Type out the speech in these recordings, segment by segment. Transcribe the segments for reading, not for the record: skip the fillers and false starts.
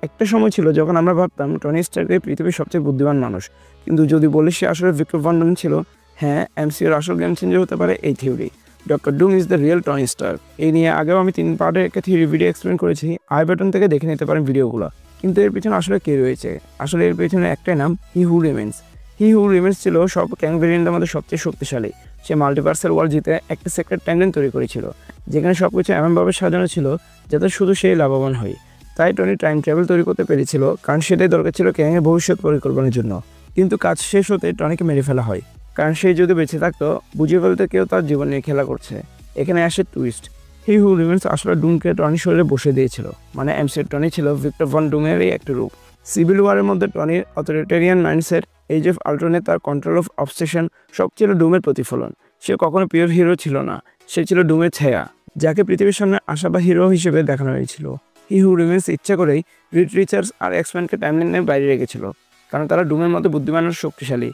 একটা সময় ছিল যখন আমরা ভাবতাম টনি স্টার্ক পৃথিবীর সবচেয়ে বুদ্ধিমান মানুষ, কিন্তু যদি বলি সে আসলে ভিক্টর ভন ডুম ছিল, হ্যাঁ, এমসিইউর আসল গেম চেঞ্জার হতে পারে এই theory. Doctor Doom is the real Tony Stark. এই নিয়ে আগেও আমি 3 পার্টের একটা থিওরি ভিডিও এক্সপ্লেন করেছি, আই বাটন থেকে দেখে নিতে পারেন ভিডিওগুলো। কিন্তু এর পিছনে আসলে কে রয়েছে? আসলে এর পিছনে একটাই নাম, হি হু রিমেন্স। হি হু রিমেন্স ছিল সব ক্যাং ভেরিয়েন্টের মধ্যে সবচেয়ে শক্তিশালী। সে মাল্টিভার্সাল ওয়ার্ল্ড জিতে একটা সেক্রেট টাইমলাইন তৈরি করেছিল, যেখানে সবকিছু এমনভাবে সাজানো ছিল যাতে শুধু সেই লাভবান হয়। তাই টনি টাইম ট্রাভেল তৈরি করতে পেরেছিল, কারণ সেটাই দরকার ছিল ক্যাংয়ের ভবিষ্যৎ পরিকল্পনার জন্য। কিন্তু কাজ শেষ হতে টনিকে মেরে ফেলা হয়, কারণ সে যদি বেঁচে থাকতো বুঝে ফেলতে কেউ তার জীবন নিয়ে খেলা করছে। এখানে আসে টুইস্ট। হি হু রিমেন্স আসলে ডুমকে টনির শরীরে বসে দিয়েছিল, মানে এমসির টনি ছিল ভিক্টর ভন ডুমেরই একটা রূপ। সিভিল ওয়ারের মধ্যে টনির অথরিটেরিয়ান মাইন্ডসেট, এজ অফ আল্ট্রনে তার কন্ট্রোল অফ অবসেশন, সব ছিল ডুমের প্রতিফলন। সে কখনো পিওর হিরো ছিল না, সে ছিল ডুমের ছায়া, যাকে পৃথিবীর সামনে আশা বা হিরো হিসেবে দেখানো হয়েছিল। হি হু রিমেন্স ইচ্ছা করেই রিড রিচার্ডস আর এক্সম্যানকে টাইমলাইনের বাইরে রেখেছিল, কারণ তারা ডুমের মধ্যে বুদ্ধিমান আর শক্তিশালী।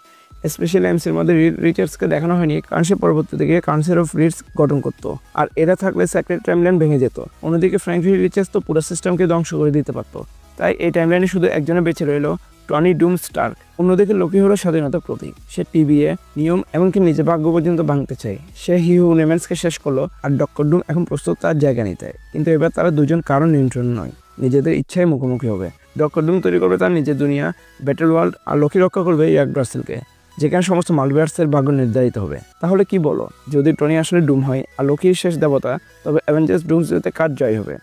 স্পেশালি এমসির মধ্যে রিড রিচার্ডসকে দেখানো হয়নি, কারণ সে পরবর্তীতে গিয়ে কাউন্সিল অফ রিডস গঠন করত, আর এরা থাকলে সেক্রেট টাইমলাইন ভেঙে যেত। অন্যদিকে ফ্র্যাঙ্ক রিড রিচার্ডস তো পুরো সিস্টেমকে ধ্বংস করে দিতে পারত। তাই এই টাইমলাইনে শুধু একজনে বেঁচে রইল, টনি ডুম স্টার্ক। অন্যদিকে লোকি হলো স্বাধীনতার প্রতীক। সে টিবিএ নিয়ম এমনকি নিজের ভাগ্য পর্যন্ত ভাঙতে চায়। সে হি হু রিমেন্সকে শেষ করলো, আর ডক্টর ডুম এখন প্রস্তুত তার জায়গা নিতে। কিন্তু এবার তারা দুজন কারণ নিয়ন্ত্রণ নয়, নিজেদের ইচ্ছায় মুখোমুখি হবে। ডক্টর ডুম তৈরি করবে তার নিজের দুনিয়া, ব্যাটেল ওয়ার্ল্ড, আর লোকি রক্ষা করবে ইয়াগড্রাসেলকে, যেখানে সমস্ত মাল্টিভার্সের ভাগ্য নির্ধারিত হবে। তাহলে কি বলো, যদি টনি আসলে ডুম হয় আর লোকির শেষ দেবতা, তবে অ্যাভেঞ্জার্স ডুমসডেতে কার জয় হবে?